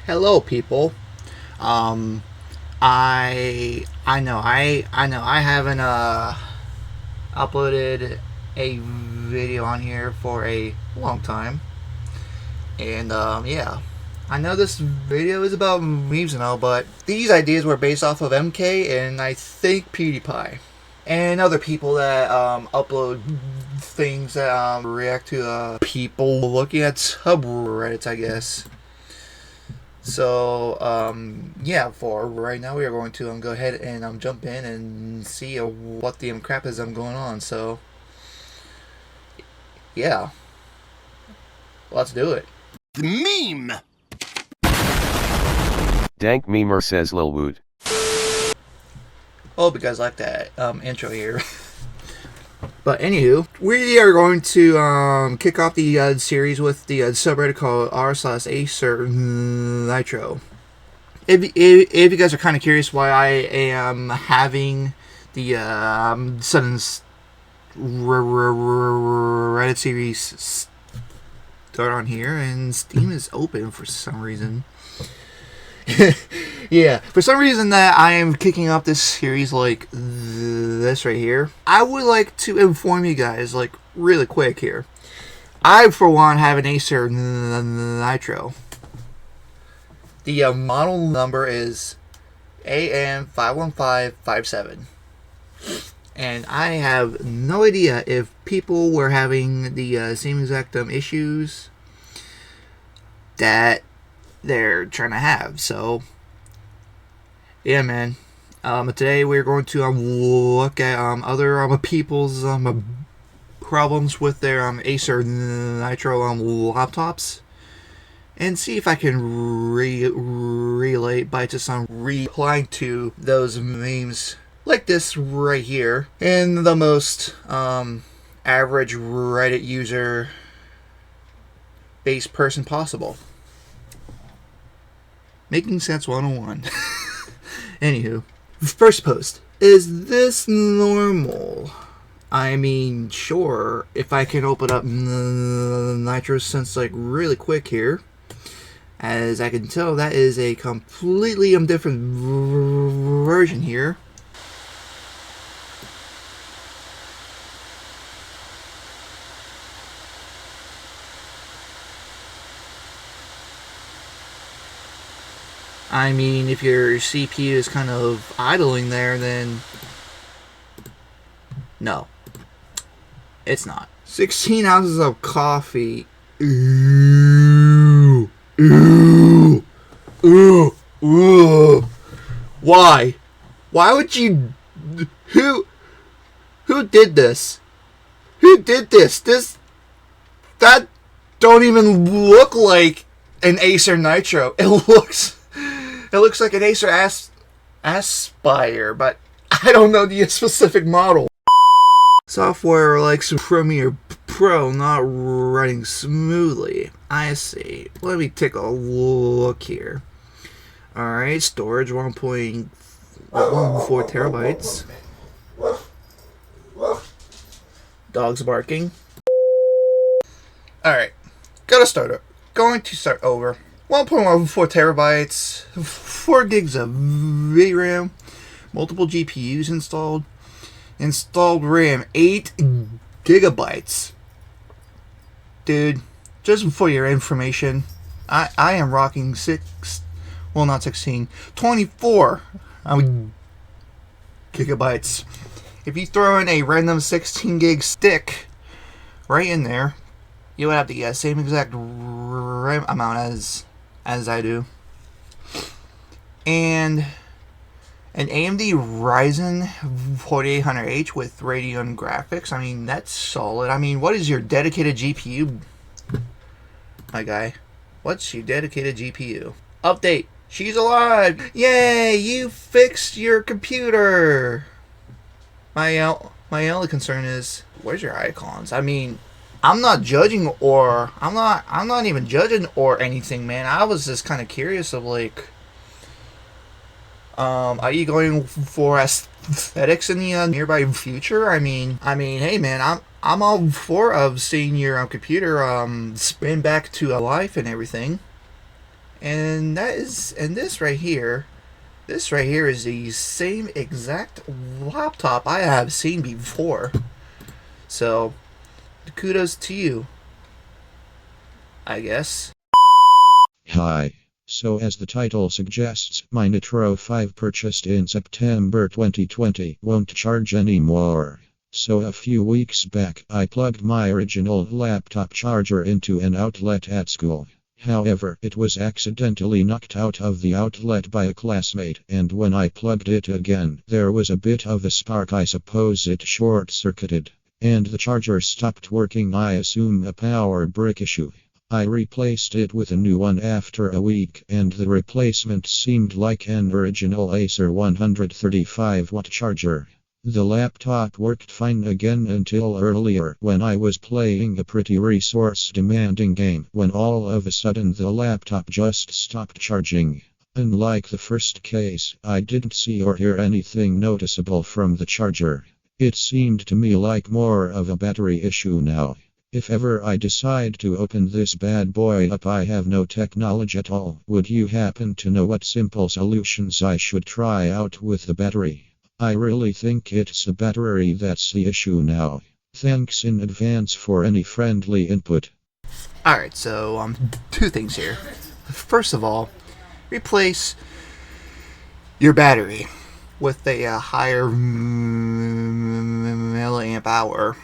Hello, people. Um, I know I haven't uploaded a video on here for a long time, and yeah, I know this video is about memes and all, but these ideas were based off of MK and I think PewDiePie and other people that upload things that react to people looking at subreddits, I guess. So, yeah, for right now, we are going to go ahead and jump in and see what the crap is going on. So, yeah, let's do it. The meme! Dank memer, says Lil Wood. Hope you guys like that intro here. But anywho, we are going to kick off the series with the subreddit called r/AcerNitro. If you guys are kind of curious why I am having the sudden Reddit series start on here, and Steam is open for some reason. Yeah, for some reason that I am kicking off this series like this right here, I would like to inform you guys, like, really quick here. I, for one, have an AcerNitro. The model number is AM51557. And I have no idea if people were having the same exact issues that they're trying to have. So, yeah, man. Today we're going to look at other people's problems with their AcerNitro laptops, and see if I can relate by just replying to those memes like this right here in the most average Reddit user based person possible. Making Sense 101. Anywho, first post. Is this normal? I mean, sure, if I can open up Nitro Sense like really quick here. As I can tell, that is a completely different version here. I mean, if your CPU is kind of idling there, then no, it's not. 16 ounces of coffee. Ooh, ooh, ooh, ooh. Why? Why would you? Who did this? Who did this? That don't even look like an AcerNitro. It looks like an Acer Aspire, but I don't know the specific model. Software like Premiere Pro not running smoothly. I see. Let me take a look here. Alright, storage 1.14 terabytes. Dogs barking. Alright, going to start over. 1.14 terabytes, 4 gigs of VRAM, multiple GPUs installed, RAM 8 gigabytes. Dude, just for your information, I am rocking 24 gigabytes. If you throw in a random 16 gig stick right in there, you would have the same exact RAM amount as I do. And an AMD Ryzen 4800H with Radeon graphics. I mean, that's solid. I mean, what is your dedicated GPU, my guy? What's your dedicated GPU? Update. She's alive. Yay, you fixed your computer. My only concern is, where's your icons? I mean, I'm not judging, or I'm not even judging or anything, man. I was just kind of curious of, like, are you going for aesthetics in the nearby future? I mean, hey, man, I'm all for seeing your computer spin back to life and everything. And this right here, this right here is the same exact laptop I have seen before. So, kudos to you, I guess. Hi. So as the title suggests, my Nitro 5 purchased in September 2020 won't charge anymore. So a few weeks back, I plugged my original laptop charger into an outlet at school. However, it was accidentally knocked out of the outlet by a classmate, and when I plugged it again, there was a bit of a spark. I suppose it short-circuited, and the charger stopped working. I assume a power brick issue. I replaced it with a new one after a week, and the replacement seemed like an original Acer 135-watt charger. The laptop worked fine again until earlier when I was playing a pretty resource-demanding game, when all of a sudden the laptop just stopped charging. Unlike the first case, I didn't see or hear anything noticeable from the charger. It seemed to me like more of a battery issue now. If ever I decide to open this bad boy up, I have no tech knowledge at all. Would you happen to know what simple solutions I should try out with the battery? I really think it's the battery that's the issue now. Thanks in advance for any friendly input. Alright, so two things here. First of all, replace your battery with a higher milliamp hour.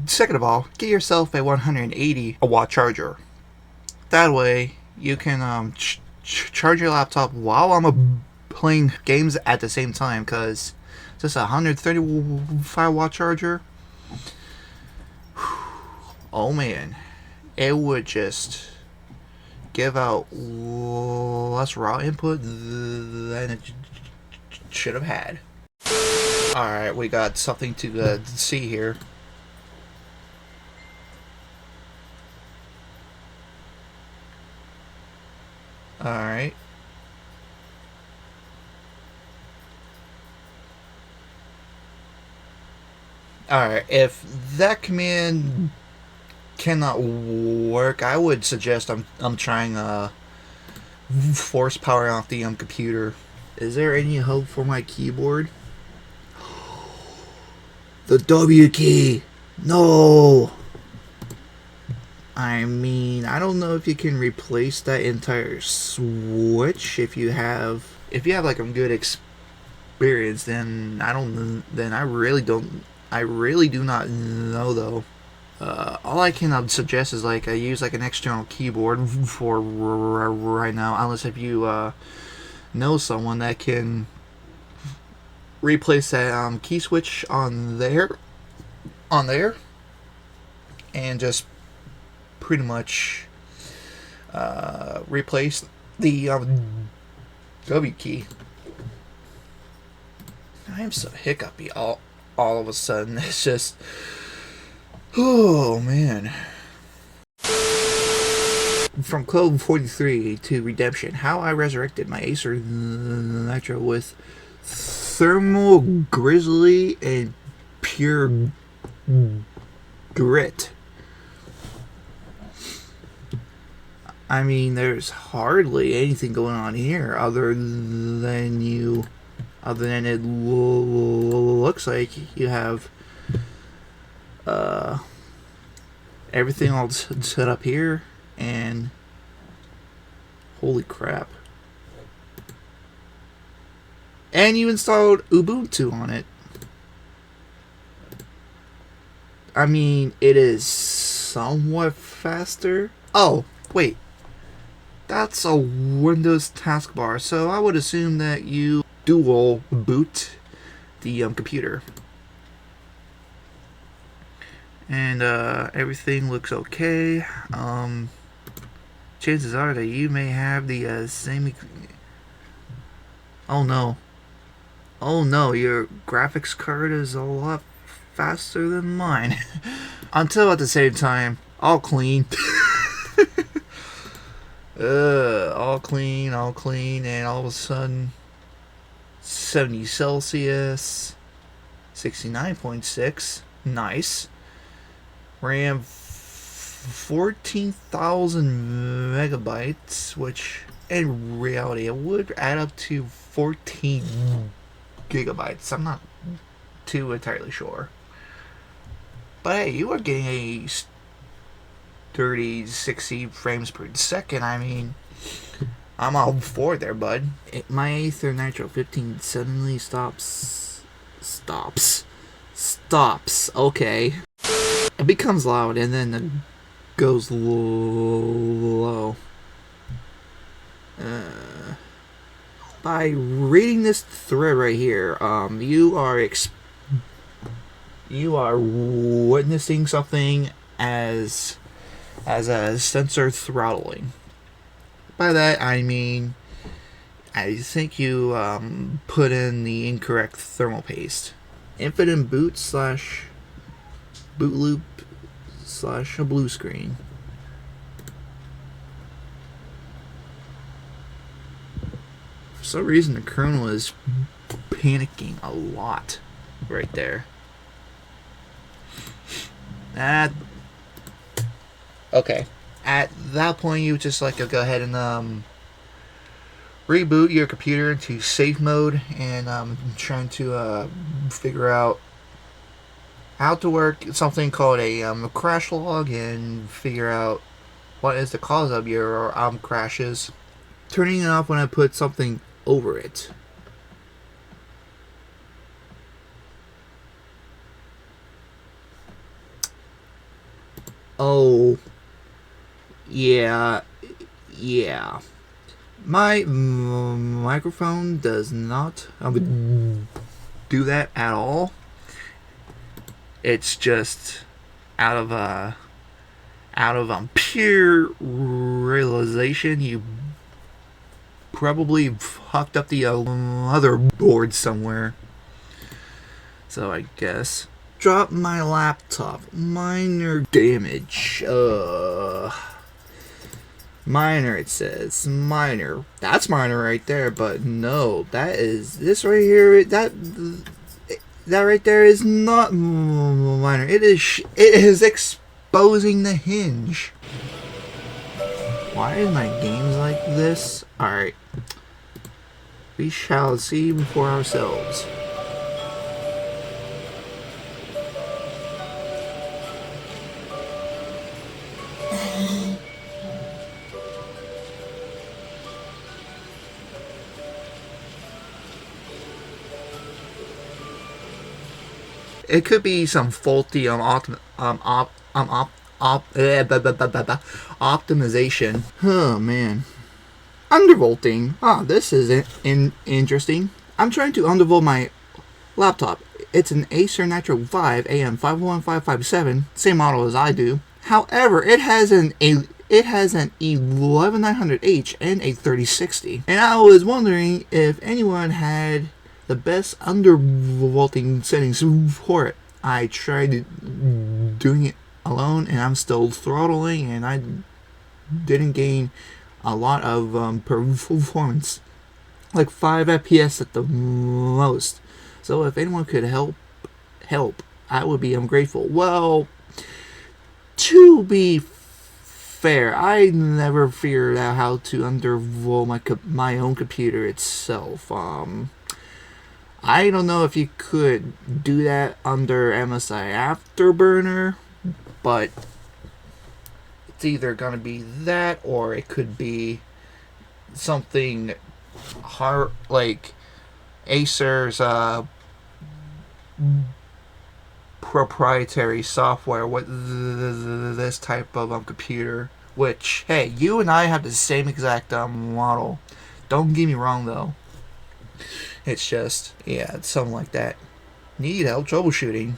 Second of all, get yourself a 180 watt charger. That way, you can charge your laptop while I'm playing games at the same time. Cause just a 135 watt charger, oh man, it would just give out less raw input than it should have had. Alright, we got something to see here. Alright. Alright, if that command cannot work, I would suggest I'm trying force power off the computer. Is there any hope for my keyboard? The W key! No! I mean, I don't know if you can replace that entire switch if you have like a good experience. Then I really do not know though. All I can suggest is like I use like an external keyboard for right now, unless if you know someone that can replace that key switch on there, and just pretty much replace the W key. I am so hiccupy all of a sudden. It's just, oh man. From Code 43 to Redemption, how I resurrected my AcerNitro with thermal grizzly and pure grit. I mean, there's hardly anything going on here other than it looks like you have everything all set up here, and holy crap. And you installed Ubuntu on it. I mean, it is somewhat faster. Oh, wait. That's a Windows taskbar, so I would assume that you dual boot the computer. And everything looks okay. Chances are that you may have the same. Oh no. Oh no, your graphics card is a lot faster than mine. Until at the same time, all clean. all clean, and all of a sudden, 70 Celsius, 69.6, nice. RAM 14,000 megabytes, which in reality, it would add up to 14 gigabytes. I'm not too entirely sure. But hey, you are getting a 30, 60 frames per second. I mean, I'm all for it there, bud. My AcerNitro 15 suddenly stops. Okay. It becomes loud and then it goes low. By reading this thread right here, you are witnessing something as a sensor throttling. By that I mean, I think you put in the incorrect thermal paste. Infinite boot slash boot loop slash a blue screen. For some reason, the kernel is panicking a lot right there. Okay. At that point, you just like to go ahead and reboot your computer into safe mode and trying to figure out how to work something called a crash log and figure out what is the cause of your crashes. Turning it off when I put something over it. Oh, yeah. My microphone does not do that at all. It's just out of pure realization. You probably fucked up the other board somewhere. So I guess drop my laptop. Minor damage. Minor, it says. Minor. That's minor right there, but no, that is this right here. That right there is not minor. It is exposing the hinge. Why is my games like this? Alright. We shall see for ourselves. It could be some faulty optimization. Oh man. Undervolting. This is interesting. I'm trying to undervolt my laptop. It's an AcerNitro 5 AM515557, same model as I do. However, it has an 11900H and a 3060. And I was wondering if anyone had the best undervolting settings for it. I tried doing it alone and I'm still throttling and I didn't gain a lot of performance, like 5 FPS at the most. So if anyone could help, I would be grateful. Well, to be fair, I never figured out how to undervolt my own computer itself. I don't know if you could do that under MSI Afterburner, but it's either gonna be that or it could be something hard, like Acer's proprietary software with this type of computer. Which, hey, you and I have the same exact model. Don't get me wrong though. It's just, yeah, it's something like that. Need help troubleshooting.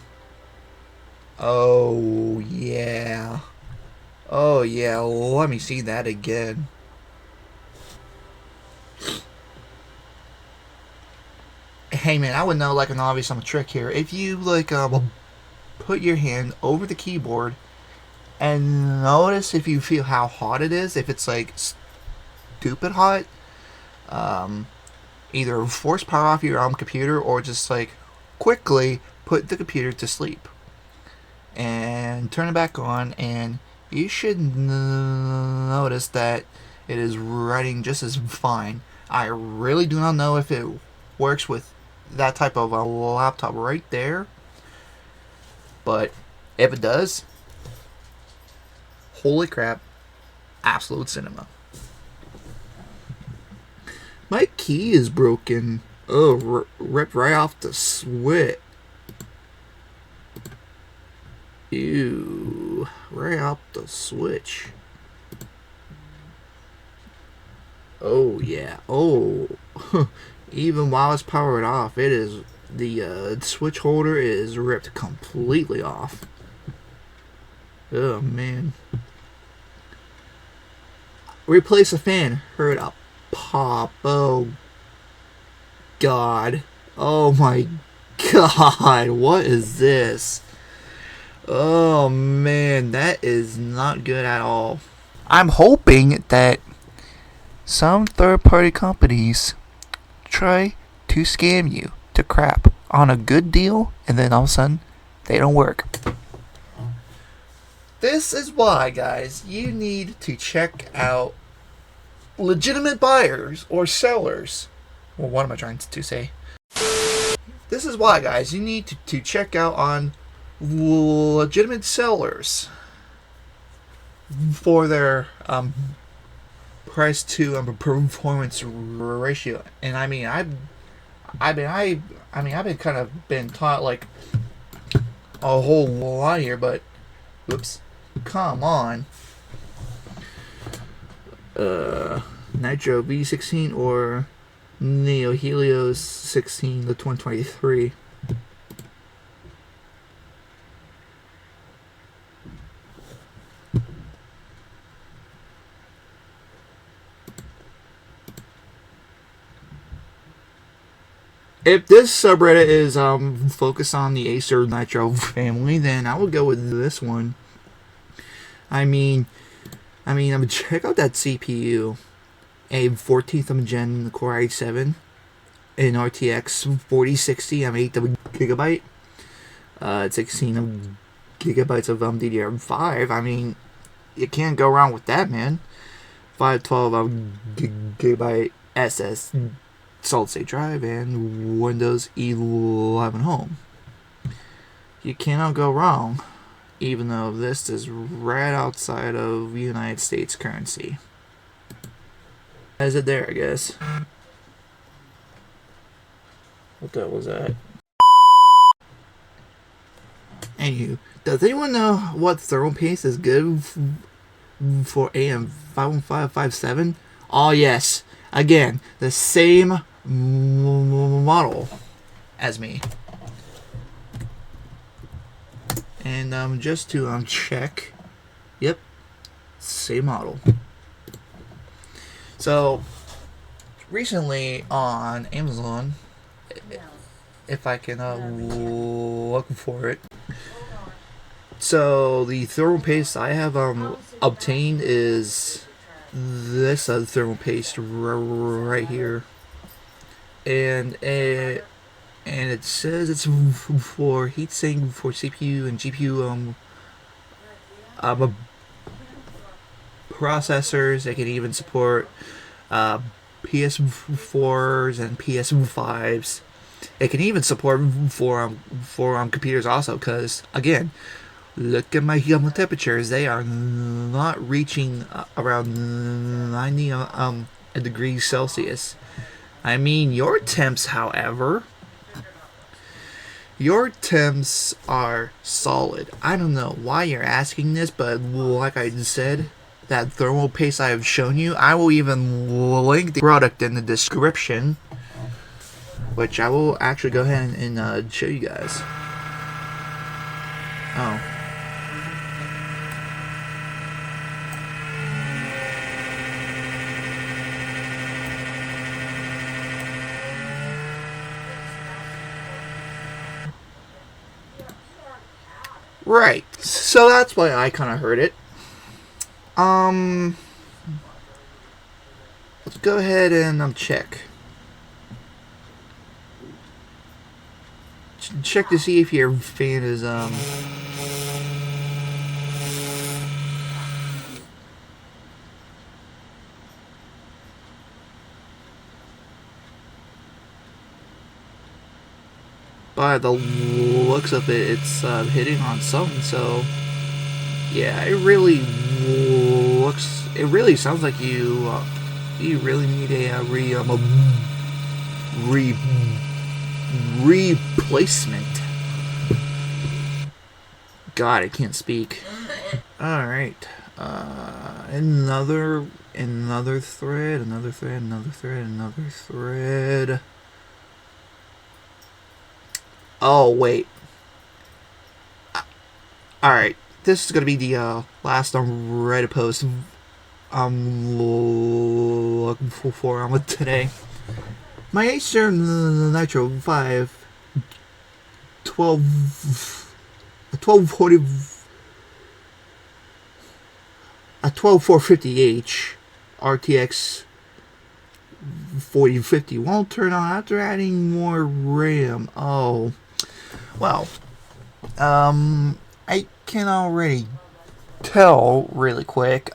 Oh yeah. Let me see that again. Hey man, I would know like an obvious trick here. If you like put your hand over the keyboard and notice if you feel how hot it is, if it's like stupid hot, either force power off your computer or just like quickly put the computer to sleep and turn it back on, and you should notice that it is running just as fine. I really do not know if it works with that type of a laptop right there, but if it does, holy crap, absolute cinema. My key is broken. Oh, ripped right off the switch. Ew, right off the switch. Oh yeah. Oh, even while it's powered off, it is the switch holder is ripped completely off. Oh man. Replace a fan. Heard a pop. Oh god. Oh my god. What is this? Oh man, that is not good at all. I'm hoping that some third-party companies try to scam you to crap on a good deal, and then all of a sudden they don't work. This is why, guys, you need to check out legitimate buyers or sellers. Well, what am I trying to say? This is why, guys, you need to check out on legitimate sellers for their price to performance ratio. And I mean, I've been kind of been taught like a whole lot here, but whoops, come on. Nitro V16 or Neo Helios 16, the 2023. If this subreddit is focused on the AcerNitro family, then I would go with this one. I mean, check out that CPU. A 14th gen Core i7, an RTX 4060 8GB, 16 gigabytes of DDR5. I mean, you can't go wrong with that, man. 512 gigabyte SS solid state drive and Windows 11 Home. You cannot go wrong, even though this is right outside of United States currency. Is it there, I guess? What the hell was that? Anywho, does anyone know what thermal paste is good for AM51557? Oh yes, again, the same model as me. And just to check, yep, same model. So recently on Amazon, if I can look for it. So the thermal paste I have obtained is this thermal paste right here, and it says it's for heatsink for CPU and GPU processors. It can even support PS4s and PS5s. It can even support for computers also, because again, look at my temperatures. They are not reaching around 90 degrees Celsius. I mean, your temps, however, your temps are solid. I don't know why you're asking this, but like I said, that thermal paste I have shown you, I will even link the product in the description, which I will actually go ahead and show you guys. Oh. Right, so that's why I kind of heard it. Let's go ahead and check. Check to see if your fan is by the looks of it, it's hitting on something. So yeah, it really looks. It really sounds like you really need a replacement. God, I can't speak. All right. Another thread, another thread, another thread, another thread. Oh wait. All right. This is gonna be the last Reddit post I'm looking for on today. My AcerNitro 5 1240 a 12450H RTX 4050 won't turn on after adding more RAM. Oh, well, I can already tell really quick.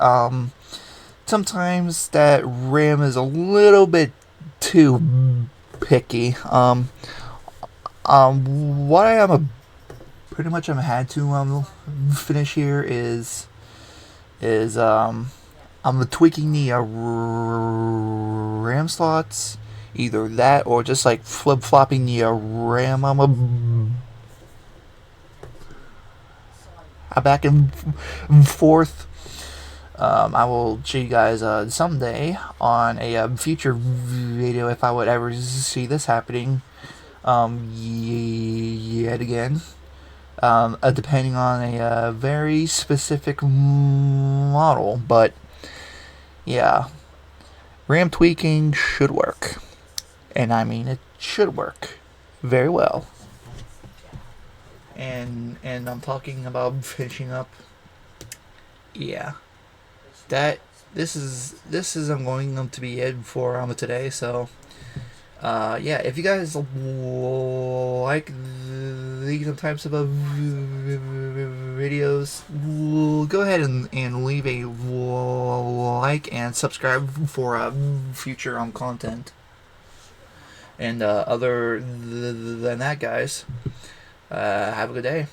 Sometimes that RAM is a little bit too picky. What I am pretty much I'm had to finish here is I'm tweaking the RAM slots, either that or just like flip flopping the RAM. I'm a back and forth. I will show you guys someday on a future video if I would ever see this happening yet again. Depending on a very specific model, but yeah, RAM tweaking should work, and I mean it should work very well. And I'm talking about finishing up. Yeah, that this is I'm going to be it for today. So yeah, if you guys like these types of videos, go ahead and leave a like and subscribe for future content. And other than that, guys, have a good day.